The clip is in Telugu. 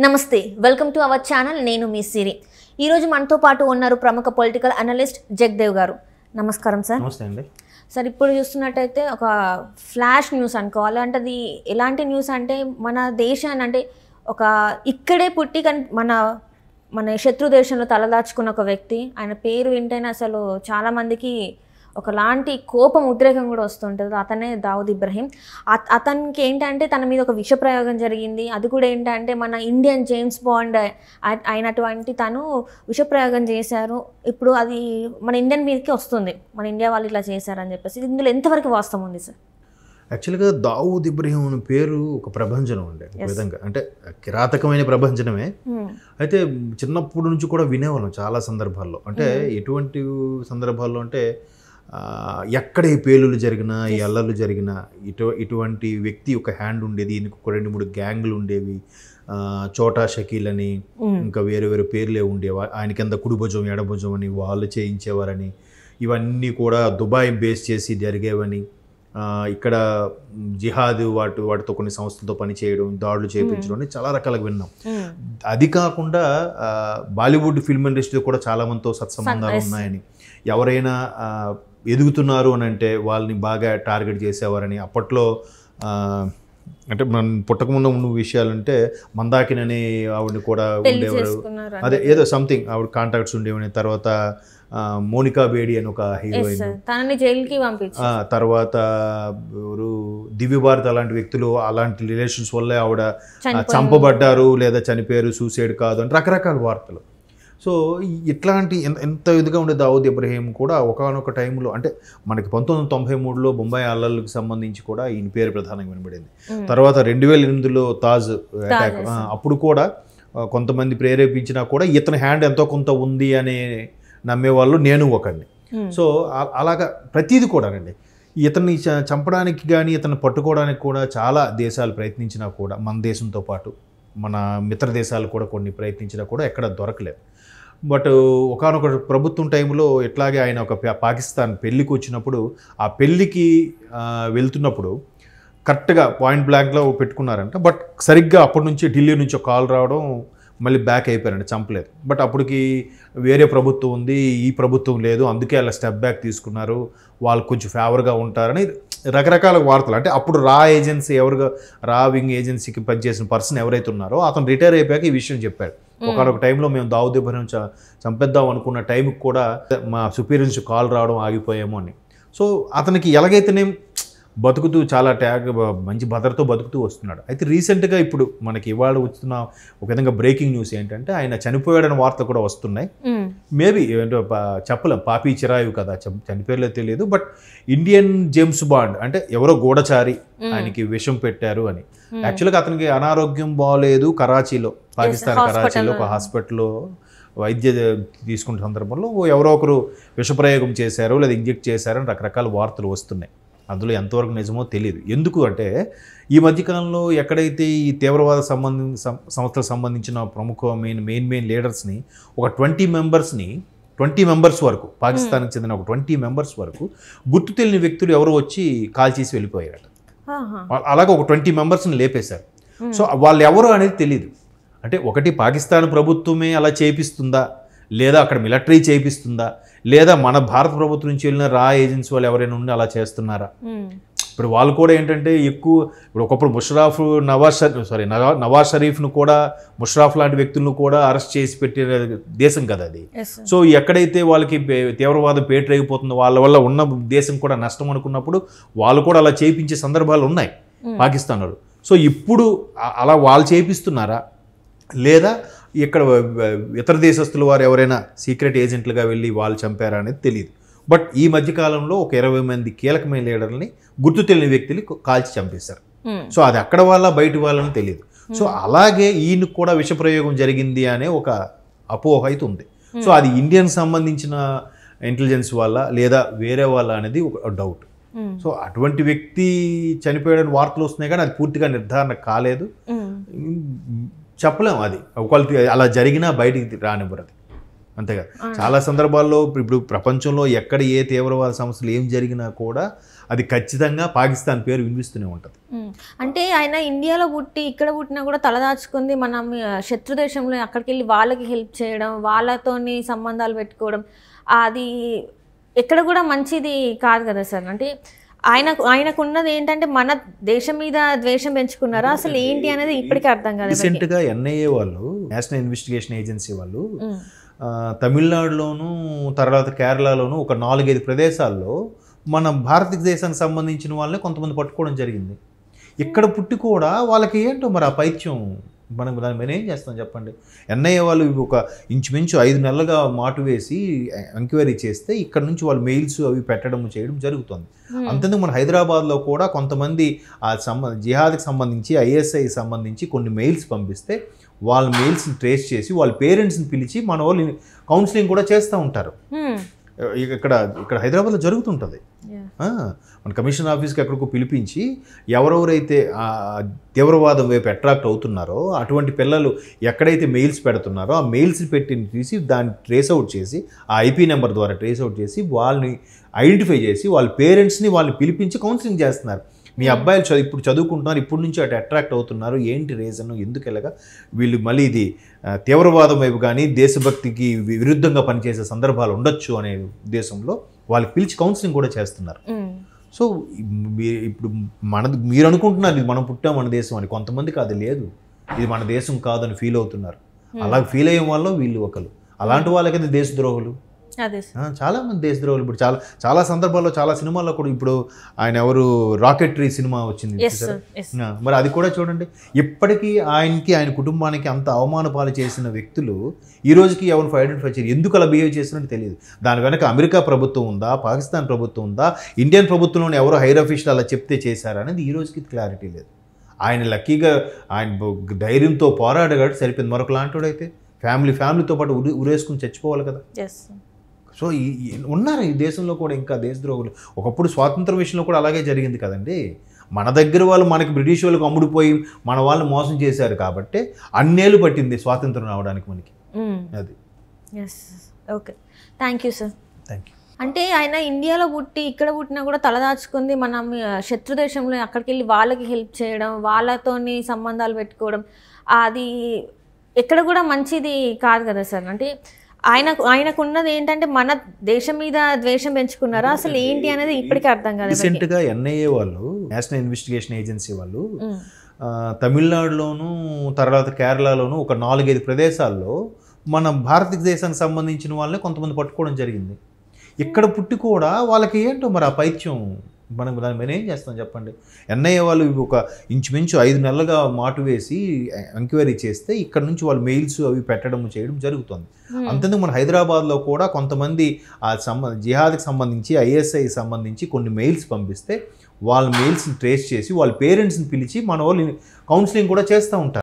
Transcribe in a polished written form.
నమస్తే వెల్కమ్ టు అవర్ ఛానల్ నేను మీ సిరి ఈ రోజు మనతో పాటు ఉన్నారు ప్రముఖ పొలిటికల్ అనలిస్ట్ జగదేవ్ గారు నమస్కారం సార్ నమస్తే అండి సార్ ఇప్పుడు చూస్తున్నట్టయితే ఒక ఫ్లాష్ న్యూస్ అనుకోవాలి అంటే అది ఎలాంటి న్యూస్ అంటే మన దేశాన్ని అంటే ఒక ఇక్కడే పుట్టి మన శత్రు దేశంలో తలదాచుకున్న ఒక వ్యక్తి ఆయన పేరు వింటేనే అసలు చాలా మందికి ఒకలాంటి కోపం ఉద్రేకం కూడా వస్తుంటుంది అతనే దావుద్ ఇబ్రహీం అతనికి ఏంటంటే తన మీద ఒక విష ప్రయోగం జరిగింది అది కూడా ఏంటంటే మన ఇండియన్ జేమ్స్ బాండ్ అయినటువంటి తను విష ప్రయోగం చేశారు ఇప్పుడు అది మన ఇండియన్ మీదకి వస్తుంది మన ఇండియా వాళ్ళు ఇట్లా చేశారని చెప్పేసి ఇందులో ఎంతవరకు వాస్తవం ఉంది సార్ యాక్చువల్గా దావుద్ ఇబ్రహీం అనే పేరు ఒక ప్రభంజనం అండి ఒక విధంగా అంటే కిరాతకమైన ప్రభంజనమే అయితే చిన్నప్పటి నుంచి కూడా వినేవాళ్ళం చాలా సందర్భాల్లో అంటే ఎటువంటి సందర్భాల్లో అంటే ఎక్కడ ఈ పేలులు జరిగినా ఈ అల్లర్లు జరిగినా ఇటువంటి వ్యక్తి ఒక హ్యాండ్ ఉండేది ఈయనకు ఒక 2-3 గ్యాంగ్లు ఉండేవి చోటా షకీల్ అని ఇంకా వేరే వేరే పేర్లే ఉండేవా ఆయన కింద కుడిభుజం ఎడభుజం అని వాళ్ళు చేయించేవారని ఇవన్నీ కూడా దుబాయ్ బేస్ చేసి జరిగేవని ఇక్కడ జిహాద్ వాటితో కొన్ని సంస్థలతో పనిచేయడం దాడులు చేయించడం అని చాలా రకాలుగా విన్నాం అది కాకుండా బాలీవుడ్ ఫిల్మ్ ఇండస్ట్రీలో కూడా చాలామందితో సత్సంబంధాలు ఉన్నాయని ఎవరైనా ఎదుగుతున్నారు అని అంటే వాళ్ళని బాగా టార్గెట్ చేసేవారని అప్పట్లో అంటే మనం పుట్టకముందు ఉన్న విషయాలంటే మందాకిని అనే ఆవిడని కూడా ఉండేవారు అదే ఏదో సంథింగ్ ఆవిడ కాంటాక్ట్స్ ఉండేవని తర్వాత మోనికా బేడి అని ఒక హీరోయిన్ తర్వాత ఎవరు దివ్య భారత్ అలాంటి వ్యక్తులు అలాంటి రిలేషన్స్ వల్లే ఆవిడ చంపబడ్డారు లేదా చనిపోయారు సూసైడ్ కాదు అని రకరకాల వార్తలు సో ఇట్లాంటి ఎంత ఇదిగా ఉండే దావుద్ ఇబ్రహీం కూడా ఒకనొక టైంలో అంటే మనకి 1993లో బొంబాయి అల్లర్లకు సంబంధించి కూడా ఈయన పేరు ప్రధానంగా వినబడింది తర్వాత 2008లో తాజ్ అటాక్ అప్పుడు కూడా కొంతమంది ప్రేరేపించినా కూడా ఇతని హ్యాండ్ ఎంతో కొంత ఉంది అని నమ్మేవాళ్ళు నేను ఒకడిని సో అలాగా ప్రతిదీ కూడానండి ఇతన్ని చంపడానికి కానీ ఇతన్ని పట్టుకోవడానికి కూడా చాలా దేశాలు ప్రయత్నించినా కూడా మన దేశంతో పాటు మన మిత్ర దేశాలు కూడా కొన్ని ప్రయత్నించినా కూడా ఎక్కడ దొరకలేదు బట్ ఒకానొక ప్రభుత్వం టైంలో ఎట్లాగే ఆయన ఒక పాకిస్తాన్ పెళ్ళికి వచ్చినప్పుడు ఆ పెళ్ళికి వెళ్తున్నప్పుడు కరెక్ట్గా పాయింట్ బ్లాంక్లో పెట్టుకున్నారంట బట్ సరిగ్గా అప్పటి నుంచి ఢిల్లీ నుంచి ఒక కాల్ రావడం మళ్ళీ బ్యాక్ అయిపోయారండి చంపలేదు బట్ అప్పటికి వేరే ప్రభుత్వం ఉంది ఈ ప్రభుత్వం లేదు అందుకే అలా స్టెప్ బ్యాక్ తీసుకున్నారు వాళ్ళు కొంచెం ఫేవర్గా ఉంటారని రకరకాల వార్తలు అంటే అప్పుడు రా వింగ్ ఏజెన్సీకి పనిచేసిన పర్సన్ ఎవరైతే ఉన్నారో అతను రిటైర్ అయిపోయాక ఈ విషయం చెప్పాడు ఒకనొక టైంలో మేము దావుద్ ఇబ్రహీం చంపేద్దాం అనుకున్న టైంకి కూడా మా సుపీరియర్ నుంచి కాల్ రావడం ఆగిపోయాము అని సో అతనికి ఎలాగైతేనే బతుకుతూ చాలా మంచి భద్రతో బతుకుతూ వస్తున్నాడు అయితే రీసెంట్గా ఇప్పుడు మనకి ఇవాళ వస్తున్న ఒక విధంగా బ్రేకింగ్ న్యూస్ ఏంటంటే ఆయన చనిపోయాడని వార్త కూడా వస్తున్నాయి మేబీ చెప్పలేం పాపి చిరాయు కదా చనిపోయలేదు తెలియదు బట్ ఇండియన్ జేమ్స్ బాండ్ అంటే ఎవరో గూఢచారి ఆయనకి విషం పెట్టారు అని యాక్చువల్గా అతనికి అనారోగ్యం బాగోలేదు కరాచీలో పాకిస్తాన్ కరాచీలో ఒక హాస్పిటల్లో వైద్య తీసుకున్న సందర్భంలో ఎవరో ఒకరు విషప్రయోగం చేశారు లేదా ఇంజెక్ట్ చేశారని రకరకాల వార్తలు వస్తున్నాయి అందులో ఎంతవరకు నిజమో తెలియదు ఎందుకు అంటే ఈ మధ్యకాలంలో ఎక్కడైతే ఈ తీవ్రవాద సంస్థలకు సంబంధించిన ప్రముఖ మెయిన్ లీడర్స్ని ఒక 20 మెంబర్స్ వరకు పాకిస్తాన్కి చెందిన ఒక 20 మెంబర్స్ వరకు గుర్తు తెలియని వ్యక్తులు ఎవరో వచ్చి కాల్ చేసి వెళ్ళిపోయారట అలాగే ఒక 20 మెంబర్స్ని లేపేశారు సో వాళ్ళు ఎవరు అనేది తెలియదు అంటే ఒకటి పాకిస్తాన్ ప్రభుత్వమే అలా చేపిస్తుందా లేదా అక్కడ మిలిటరీ చేపిస్తుందా లేదా మన భారత ప్రభుత్వం నుంచి వెళ్ళిన రా ఏజెన్సీ వాళ్ళు ఎవరైనా ఉండి అలా చేస్తున్నారా ఇప్పుడు వాళ్ళు కూడా ఏంటంటే ఇప్పుడు ఒకప్పుడు నవాజ్ షరీఫ్ను కూడా ముషరాఫ్ లాంటి వ్యక్తులను కూడా అరెస్ట్ చేసి పెట్టిన దేశం కదా అది సో ఎక్కడైతే వాళ్ళకి తీవ్రవాదం పేటరేగిపోతుందో వాళ్ళ వల్ల ఉన్న దేశం కూడా నష్టం అనుకున్నప్పుడు వాళ్ళు కూడా అలా చేయించే సందర్భాలు ఉన్నాయి పాకిస్తాన్ వాళ్ళు సో ఇప్పుడు అలా వాళ్ళు చేపిస్తున్నారా లేదా ఇక్కడ ఇతర దేశస్తుల వారు ఎవరైనా సీక్రెట్ ఏజెంట్లుగా వెళ్ళి వాళ్ళు చంపారా అనేది తెలియదు బట్ ఈ మధ్యకాలంలో ఒక 20 మంది కీలకమైన లీడర్లని గుర్తు తెలియని వ్యక్తులు కాల్చి చంపేశారు సో అది అక్కడ వాళ్ళ బయట వాళ్ళని తెలియదు సో అలాగే ఈయనకు కూడా విషప్రయోగం జరిగింది అనే ఒక అపోహ అయితే ఉంది సో అది ఇండియన్ సంబంధించిన ఇంటెలిజెన్స్ వల్ల లేదా వేరే వాళ్ళ అనేది ఒక డౌట్ సో అటువంటి వ్యక్తి చనిపోయాడని వార్తలు వస్తున్నాయి కానీ అది పూర్తిగా నిర్ధారణ కాలేదు చెప్పలేము అది ఒకవేళ అలా జరిగినా బయటికి రానివ్వరు అది అంతేగా చాలా సందర్భాల్లో ఇప్పుడు ప్రపంచంలో ఎక్కడ ఏ తీవ్రవాద సమస్యలు ఏం జరిగినా కూడా అది ఖచ్చితంగా పాకిస్తాన్ పేరు వినిపిస్తూనే ఉంటుంది. అంటే ఆయన ఇండియాలో పుట్టి ఇక్కడ పుట్టినా కూడా తలదాచుకుంది మనం శత్రు దేశంలో అక్కడికి వెళ్ళి వాళ్ళకి హెల్ప్ చేయడం, వాళ్ళతోని సంబంధాలు పెట్టుకోవడం, అది ఎక్కడ కూడా మంచిది కాదు కదా సార్. అంటే ఆయనకున్నది ఏంటంటే మన దేశం మీద ద్వేషం పెంచుకున్నారా అసలు ఏంటి అనేది ఇప్పటికీ అర్థం కాదు. రీసెంట్గా ఎన్ఐఏ వాళ్ళు, నేషనల్ ఇన్వెస్టిగేషన్ ఏజెన్సీ వాళ్ళు తమిళనాడులోను తర్వాత కేరళలోను ఒక 4-5 ప్రదేశాల్లో మన భారతదేశానికి సంబంధించిన వాళ్ళని కొంతమంది పట్టుకోవడం జరిగింది. ఇక్కడ పుట్టి కూడా వాళ్ళకి ఏంటో మరి ఆ పైత్యం, మనం దాని మీద ఏం చేస్తాం చెప్పండి. ఎన్ఐఏ వాళ్ళు ఒక ఇంచుమించు 5 నెలలుగా మాటు వేసి ఎంక్వైరీ చేస్తే ఇక్కడ నుంచి వాళ్ళు మెయిల్స్ అవి పెట్టడం చేయడం జరుగుతుంది. అంతేందుకు మన హైదరాబాద్లో కూడా కొంతమంది ఆ జిహాద్కి సంబంధించి ఐఎస్ఐ సంబంధించి కొన్ని మెయిల్స్ పంపిస్తే వాళ్ళ మెయిల్స్ని ట్రేస్ చేసి వాళ్ళ పేరెంట్స్ని పిలిచి మన వాళ్ళు కౌన్సిలింగ్ కూడా చేస్తూ ఉంటారు. ఇక్కడ హైదరాబాద్లో జరుగుతుంటుంది. మన కమిషన్ ఆఫీస్కి ఎక్కడికో పిలిపించి ఎవరెవరైతే తీవ్రవాదం వైపు అట్రాక్ట్ అవుతున్నారో అటువంటి పిల్లలు ఎక్కడైతే మెయిల్స్ పెడుతున్నారో ఆ మెయిల్స్ తీసి దాన్ని ట్రేస్ అవుట్ చేసి ఆ ఐపీ నెంబర్ ద్వారా ట్రేస్ అవుట్ చేసి వాళ్ళని ఐడెంటిఫై చేసి వాళ్ళ పేరెంట్స్ని వాళ్ళని పిలిపించి కౌన్సిలింగ్ చేస్తున్నారు. మీ అబ్బాయిలు ఇప్పుడు చదువుకుంటున్నారు, ఇప్పటి నుంచి అటు అట్రాక్ట్ అవుతున్నారు, ఏంటి రీజన్, ఎందుకు ఎలాగా వీళ్ళు మళ్ళీ ఇది తీవ్రవాదం వైపు కానీ దేశభక్తికి విరుద్ధంగా పనిచేసే సందర్భాలు ఉండొచ్చు అనే ఉద్దేశంలో వాళ్ళకి పిలిచి కౌన్సిలింగ్ కూడా చేస్తున్నారు. సో ఇప్పుడు మీరు అనుకుంటున్నారు ఇది మనం పుట్టాం మన దేశం అని, కొంతమందికి అది లేదు, ఇది మన దేశం కాదని ఫీల్ అవుతున్నారు. అలా ఫీల్ అయ్యే వాళ్ళు వీళ్ళు ఒకరు. అలాంటి వాళ్ళకైతే దేశద్రోహులు, చాలా మంది దేశద్రోహులు. ఇప్పుడు చాలా సందర్భాల్లో చాలా సినిమాల్లో కూడా ఇప్పుడు ఆయన ఎవరు రాకెట్రీ సినిమా వచ్చింది, మరి అది కూడా చూడండి. ఇప్పటికీ ఆయన కుటుంబానికి అంత అవమాన పాలు చేసిన వ్యక్తులు ఈ రోజుకి ఎవరు ఐడెంటిఫై చేయరు. ఎందుకు అలా బిహేవ్ చేసినట్టు తెలియదు. దాని వెనక అమెరికా ప్రభుత్వం ఉందా, పాకిస్తాన్ ప్రభుత్వం ఉందా, ఇండియన్ ప్రభుత్వంలోని ఎవరో హైర్ అఫీషియల్ అలా చెప్తే చేశారనేది ఈ రోజుకి క్లారిటీ లేదు. ఆయన లక్కీగా ఆయన ధైర్యంతో పోరాడగాడు సరిపోయింది. మరొక లాంటివాడైతే ఫ్యామిలీతో పాటు ఉరేసుకుని చచ్చిపోవాలి కదా. సో ఉన్నారు ఈ దేశంలో కూడా ఇంకా దేశద్రోహులు. ఒకప్పుడు స్వాతంత్రం విషయంలో కూడా అలాగే జరిగింది కదండి. మన దగ్గర వాళ్ళు మనకి బ్రిటిష్ వాళ్ళకి అమ్ముడిపోయి మన వాళ్ళు మోసం చేశారు కాబట్టి అన్నేళ్ళు పట్టింది స్వాతంత్రం రావడానికి మనకి. అది okay, thank you sir. Thank you. అంటే ఆయన ఇండియాలో పుట్టి ఇక్కడ పుట్టినా కూడా తలదాచుకుంది మనం శత్రు దేశంలో అక్కడికి వెళ్ళి వాళ్ళకి హెల్ప్ చేయడం, వాళ్ళతోని సంబంధాలు పెట్టుకోవడం, అది ఎక్కడ కూడా మంచిది కాదు కదా సార్. అంటే ఆయనకున్నది ఏంటంటే మన దేశం మీద ద్వేషం పెంచుకున్నారా అసలు ఏంటి అనేది ఇప్పటికీ అర్థం కాదు. రీసెంట్గా ఎన్ఐఏ వాళ్ళు, నేషనల్ ఇన్వెస్టిగేషన్ ఏజెన్సీ వాళ్ళు తమిళనాడులోను తర్వాత కేరళలోను ఒక 4-5 ప్రదేశాల్లో మన భారతదేశానికి సంబంధించిన వాళ్ళని కొంతమంది పట్టుకోవడం జరిగింది. ఇక్కడ పుట్టి కూడా వాళ్ళకి ఏంటో మరి ఆ పైత్యం, మనం దాని మీద ఏం చేస్తాం చెప్పండి. ఎన్ఐఏ వాళ్ళు ఒక ఇంచుమించు 5 నెలలుగా మాటు వేసి ఎంక్వైరీ చేస్తే ఇక్కడ నుంచి వాళ్ళు మెయిల్స్ అవి పెట్టడం చేయడం జరుగుతుంది. అంతేందుకు మన హైదరాబాద్లో కూడా కొంతమంది ఆ జిహాద్కి సంబంధించి ఐఎస్ఐ సంబంధించి కొన్ని మెయిల్స్ పంపిస్తే వాళ్ళ మెయిల్స్ని ట్రేస్ చేసి వాళ్ళ పేరెంట్స్ని పిలిచి మన వాళ్ళు కౌన్సిలింగ్ కూడా చేస్తూ ఉంటారు.